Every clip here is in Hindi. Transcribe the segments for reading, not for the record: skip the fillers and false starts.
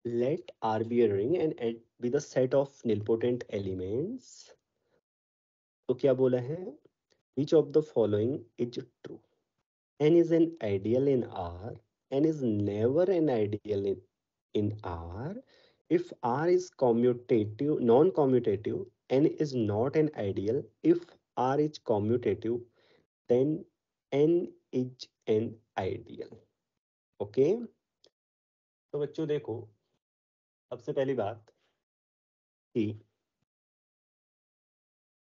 let R be a ring and it be the set of nilpotent elements. तो क्या बोला है? Which of the following is true? N is an ideal in R. N is never an ideal in R. If R is commutative, non-commutative, N is not an ideal. If R is commutative, then N is an ideal. Okay तो बच्चों देखो, सबसे पहली बात कि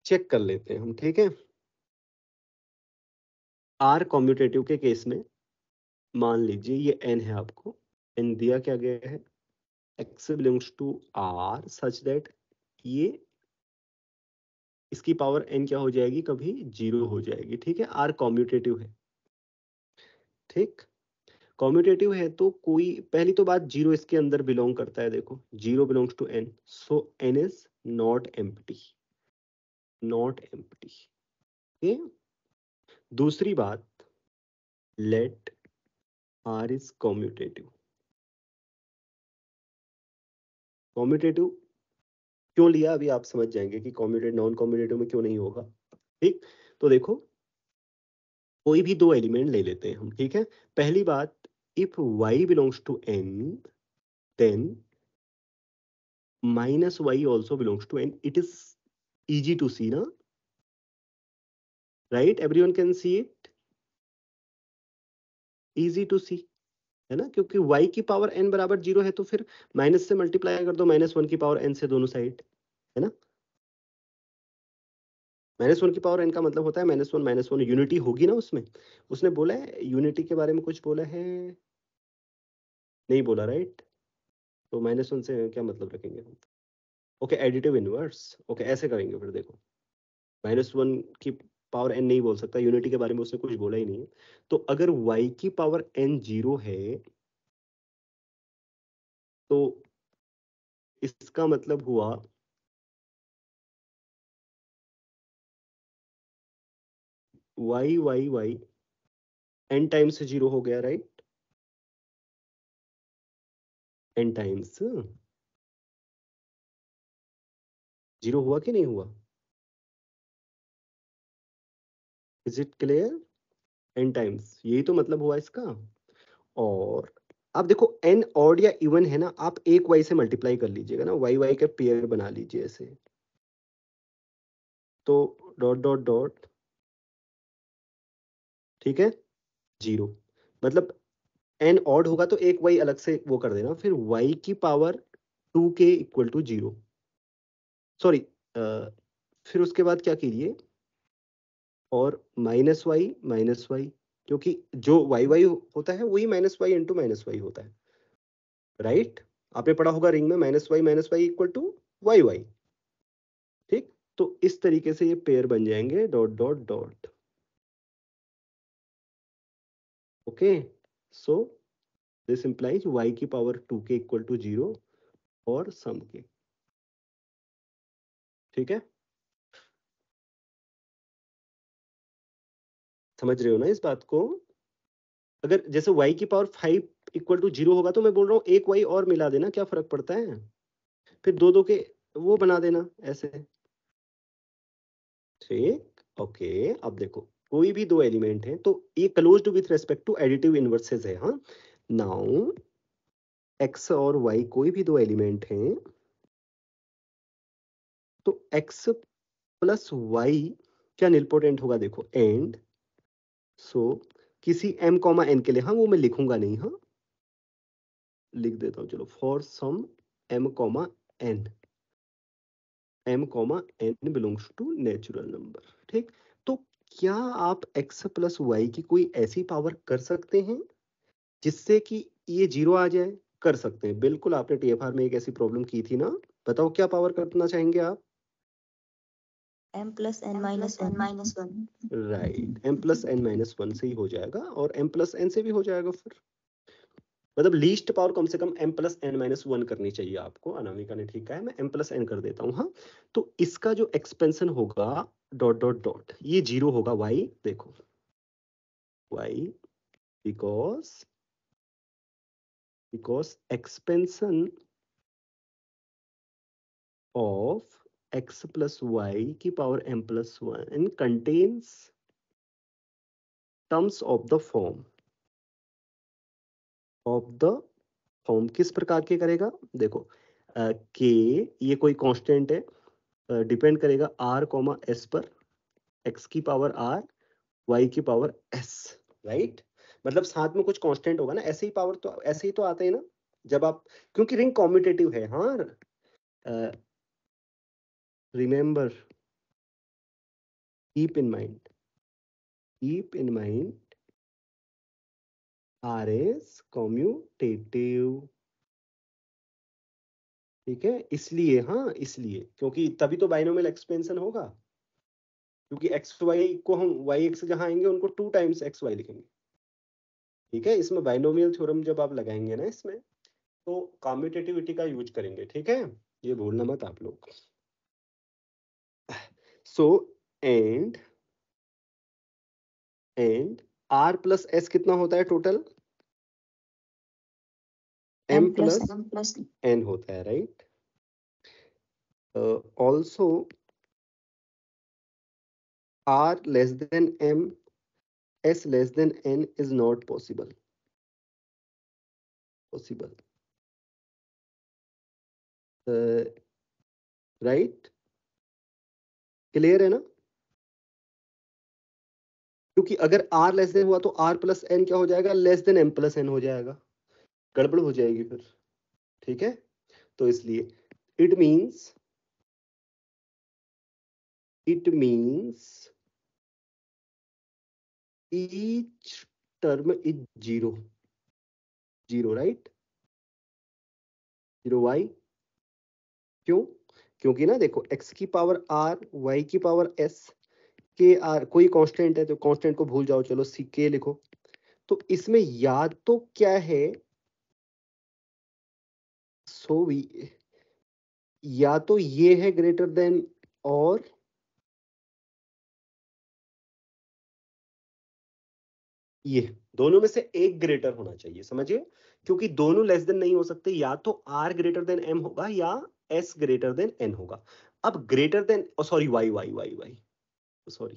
चेक कर लेते हैं हम, ठीक है। आर कॉम्यूटेटिव के केस में मान लीजिए ये एन है, आपको एन दिया क्या गया है, x belongs to R such that ये इसकी पावर एन क्या हो जाएगी, कभी जीरो हो जाएगी, ठीक है। आर कॉम्यूटेटिव है, ठीक। कॉम्यूटेटिव है तो कोई पहली तो बात, जीरो इसके अंदर बिलोंग करता है, देखो zero belongs to N, so N is not empty, not empty, okay. दूसरी बात, let R is commutative. Commutative क्यों लिया अभी आप समझ जाएंगे कि कॉम्यूटेटिव नॉन कॉम्यूटेटिव में क्यों नहीं होगा, ठीक। तो देखो कोई भी दो एलिमेंट ले लेते हैं हम, ठीक है। पहली बात, if y belongs to n then minus y also belongs to n. It is easy to see ना, right? Everyone can see it, easy to see, है ना, क्योंकि y की पावर n बराबर जीरो है तो फिर माइनस से मल्टीप्लाई कर दो माइनस वन की पावर n से दोनों साइड, है ना। माइनस वन की पावर n का मतलब होता है माइनस वन यूनिटी होगी ना उसमें। उसने बोला है यूनिटी के बारे में कुछ बोला है, नहीं बोला, राइट। तो माइनस वन से क्या मतलब रखेंगे हम, ओके एडिटिव इनवर्स, ओके ऐसे करेंगे फिर। देखो माइनस वन की पावर n नहीं बोल सकता, यूनिटी के बारे में उसने कुछ बोला ही नहीं है। तो अगर y की पावर n जीरो है तो इसका मतलब हुआ y n टाइम्स जीरो हो गया, राइट। n टाइम्स जीरो हुआ कि नहीं हुआ, is it clear? n times, यही तो मतलब हुआ इसका। और अब देखो n ऑड या इवन है ना, आप एक y से मल्टीप्लाई कर लीजिएगा ना, y का पेयर बना लीजिए ऐसे, तो डॉट डॉट डॉट, ठीक है, जीरो। मतलब n ऑड होगा तो एक y अलग से वो कर देना, फिर y की power two k equal to zero, sorry, फिर उसके बाद क्या कीजिए, और माइनस वाई, क्योंकि जो वाई वाई होता है वही minus y into minus y होता है, राइट। आपने पढ़ा होगा रिंग में minus y equal to y y, ठीक। तो इस तरीके से ये पेयर बन जाएंगे dot dot dot, okay. So this implies y की power two k equal to zero और सम के, ठीक है। समझ रहे हो ना इस बात को? अगर जैसे y की power five equal to zero होगा तो मैं बोल रहा हूँ एक y और मिला देना, क्या फर्क पड़ता है, फिर दो दो के वो बना देना ऐसे, ठीक, ओके। अब देखो कोई भी दो एलिमेंट है तो ये closed with respect to additive inverses है, हाँ। नाउ x और y कोई भी दो एलिमेंट हैं तो x प्लस y क्या निलपोटेंट होगा, देखो एंड, सो किसी m कॉमा n के लिए, हाँ वो मैं लिखूंगा नहीं, हाँ लिख देता हूँ, चलो, for some m comma n, m comma n belongs to natural number, ठीक। तो क्या आप x प्लस वाई की कोई ऐसी पावर कर सकते हैं जिससे कि ये जीरो आ जाए? कर सकते हैं, बिल्कुल। आपने टीएफआर में एक ऐसी प्रॉब्लम की थी ना, बताओ क्या पावर करना चाहेंगे आप? m plus n minus one, right, m plus n minus one से ही हो जाएगा और m प्लस n से भी हो जाएगा फिर, मतलब लीस्ट पावर कम से कम m plus n minus one करनी चाहिए आपको। अनामिका ने ठीक कहा है, मैं m प्लस n कर देता हूँ, हाँ। तो इसका जो एक्सपेंशन होगा डॉट डॉट डॉट, ये जीरो होगा, y देखो, y because because expansion of x plus y की power m plus 1 contains terms of the form किस प्रकार के करेगा? देखो k ये कोई कांस्टेंट है, डिपेंड करेगा r कॉमा s पर, x की पावर r y की पावर s, राइट? मतलब साथ में कुछ कांस्टेंट होगा ना, ऐसे ही पावर तो ऐसे ही तो आते हैं ना जब आप, क्योंकि रिंग कॉम्यूटेटिव है। हाँ, remember, keep in mind r is commutative, ठीक है? इसलिए, हाँ इसलिए, क्योंकि तभी तो बाइनोमियल एक्सपेंशन होगा, क्योंकि एक्स वाई को हम वाई एक्स जहां आएंगे उनको 2 टाइम्स एक्स वाई लिखेंगे, ठीक है? इसमें बाइनोमियल थ्योरम जब आप लगाएंगे ना इसमें, तो कॉम्यूटेटिविटी का यूज करेंगे, ठीक है? ये भूलना मत आप लोग। So and r plus s कितना होता है टोटल? m प्लस n होता है, right? Also r less than m, s less than n is not possible, right? Clear है ना? क्योंकि अगर r लेस देन हुआ तो r प्लस n क्या हो जाएगा? Less than m plus n हो जाएगा, गड़बड़ हो जाएगी फिर, ठीक है? तो इसलिए it means each term is zero, right? 0y, क्यों? क्योंकि ना देखो x की पावर r, y की पावर s, के r कोई कांस्टेंट है तो कांस्टेंट को भूल जाओ, चलो सी के लिखो। तो इसमें या तो क्या है, या तो ये है ग्रेटर देन, और ये, दोनों में से एक ग्रेटर होना चाहिए, समझिए? क्योंकि दोनों लेस देन नहीं हो सकते, या तो r ग्रेटर देन m होगा या s ग्रेटर देन n होगा। अब greater than, sorry y, sorry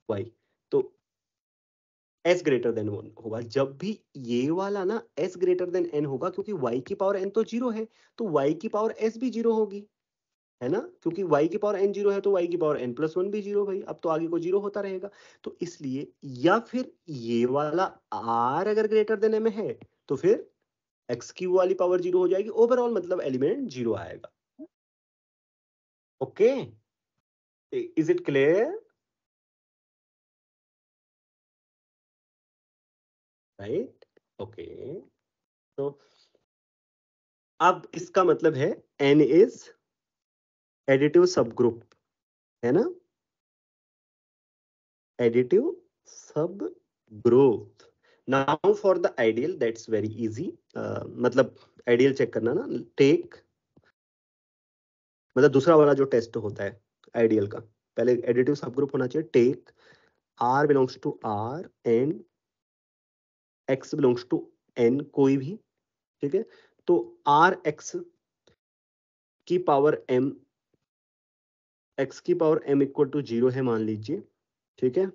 y, तो s ग्रेटर देन 1 होगा। जब भी ये वाला ना s ग्रेटर देन n होगा, क्योंकि y की पावर n तो 0 है, तो y की पावर s भी 0 होगी, है ना? क्योंकि y की पावर n 0 है तो y की पावर n प्लस 1 भी 0, भाई अब तो आगे को 0 होता रहेगा। तो इसलिए, या फिर ये वाला r अगर ग्रेटर देन m है तो फिर x क्यू वाली पावर 0 हो जाएगी, ओवरऑल मतलब एलिमेंट 0 आएगा। Okay, is it clear? Right, okay. तो अब इसका मतलब है n इज एडिटिव सब ग्रुप, है ना? एडिटिव सब group. Now for the ideal, that's very easy, मतलब आइडियल चेक करना ना, टेक, मतलब दूसरा वाला जो टेस्ट होता है आइडियल का, पहले एडिटिव सब ग्रुप होना चाहिए। Take r belongs to r and x belongs to n, कोई भी, ठीक है? तो r x की पावर m, x की पावर m इक्वल टू 0 है मान लीजिए, ठीक है?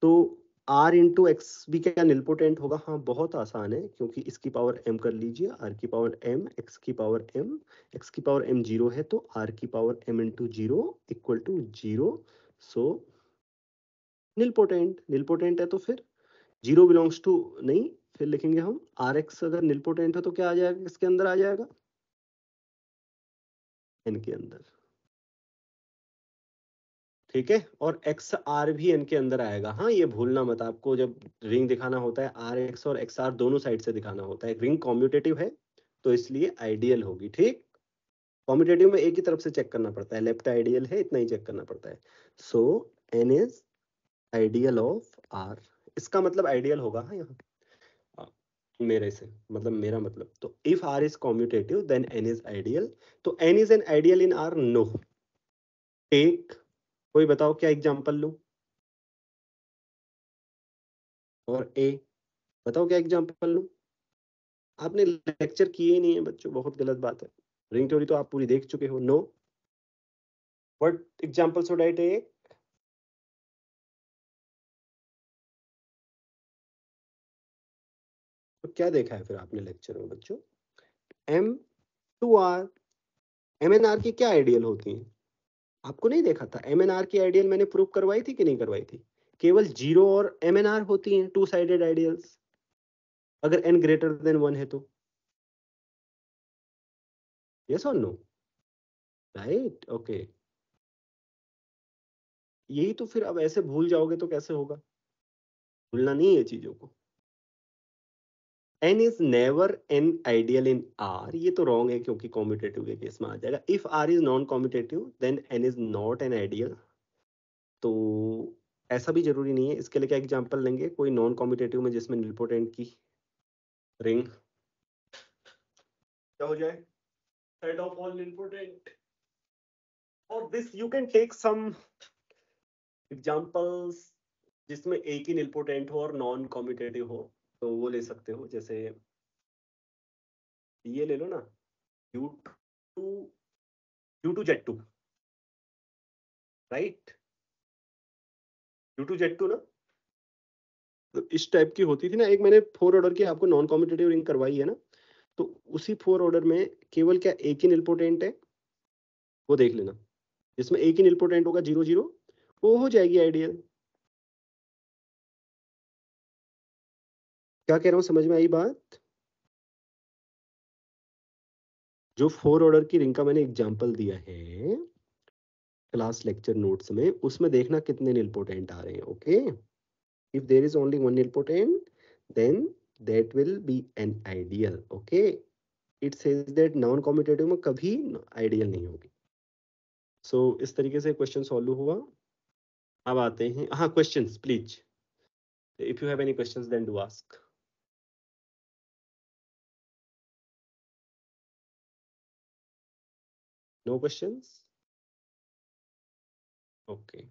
तो r इंटू एक्स भी क्या निलपोटेंट होगा? हाँ, बहुत आसान है, क्योंकि इसकी पावर m कर लीजिए, r की पावर m, x की पावर m, x की पावर m 0 है तो r की power m into 0 equal to 0। So nilpotent है तो फिर 0 बिलोंग्स टू, नहीं, फिर लिखेंगे हम आर एक्स अगर निलपोटेंट है तो क्या आ जाएगा, किसके अंदर आ जाएगा? n के अंदर, ठीक है? और एक्स आर भी n के अंदर आएगा। हाँ, ये भूलना मत, आपको जब रिंग दिखाना होता है आर एक्स और एक्स आर दोनों साइड से दिखाना होता है। रिंग कॉम्यूटेटिव है तो इसलिए आइडियल होगी, ठीक? कॉम्यूटेटिव में एक ही तरफ से चेक करना पड़ता है, लेफ्ट आइडियल है इतना ही चेक करना पड़ता है। सो n is ideal of r, इसका मतलब आइडियल होगा। हाँ, यहाँ मेरे से मतलब, मेरा मतलब, तो if r is commutative then n is ideal. तो n is an ideal in r, no. Take, कोई बताओ क्या एग्जांपल लूं? और a, बताओ क्या एग्जांपल लूं? आपने लेक्चर किए ही नहीं है बच्चों, बहुत गलत बात है। रिंग थ्योरी तो आप पूरी देख चुके हो। No, what example should I take? तो क्या देखा है फिर आपने लेक्चर में बच्चों? M2R, MNR की क्या आइडियल होती है? आपको नहीं देखा था? MNR की आइडियल मैंने प्रूव करवाई थी कि नहीं करवाई थी? केवल 0 और MNR होती हैं टू साइडेड आइडियल्स, अगर n ग्रेटर देन 1 है तो। यस और नो? Right, okay. यही तो फिर, अब ऐसे भूल जाओगे तो कैसे होगा? भूलना नहीं है चीजों को। n is never n ideal in R, ये तो रॉन्ग है क्योंकि कॉम्यूटेटिव के केस में आ जाएगा। If R is non commutative then n is not an ideal. तो ऐसा भी जरूरी नहीं है। इसके लिए क्या एग्जांपल लेंगे कोई नॉन कॉम्यूटेटिव में जिसमें निलपोटेंट की रिंग क्या हो जाए? Set of all nilpotent. और this you can take some examples जिसमें एक ही निलपोटेंट हो और नॉन कॉम्यूटेटिव हो, तो वो ले सकते हो। जैसे ये ले लो ना, U2 U2Z2, राइट? U2Z2 ना, तो इस टाइप की होती थी ना। एक मैंने 4 ऑर्डर की आपको नॉन कॉम्यूटेटिव रिंग करवाई है ना, तो उसी 4 ऑर्डर में केवल क्या एक ही निलपोटेंट है, वो देख लेना। जिसमें एक ही निलपोटेंट होगा 0 0, वो हो जाएगी आइडियल। क्या कह रहा हूँ, समझ में आई बात? जो 4 ऑर्डर की रिंग का मैंने एग्जांपल दिया है क्लास लेक्चर नोट्स में, उसमें देखना कितने निलपोटेंट आ रहे हैं। Okay, if there is only one nilpotent then that will be an ideal. Okay, it says that non commutative में कभी आइडियल नहीं होगी। सो इस तरीके से क्वेश्चन सॉल्व हुआ। अब आते हैं, हाँ, questions please, if you have any questions then do ask. No questions? Okay.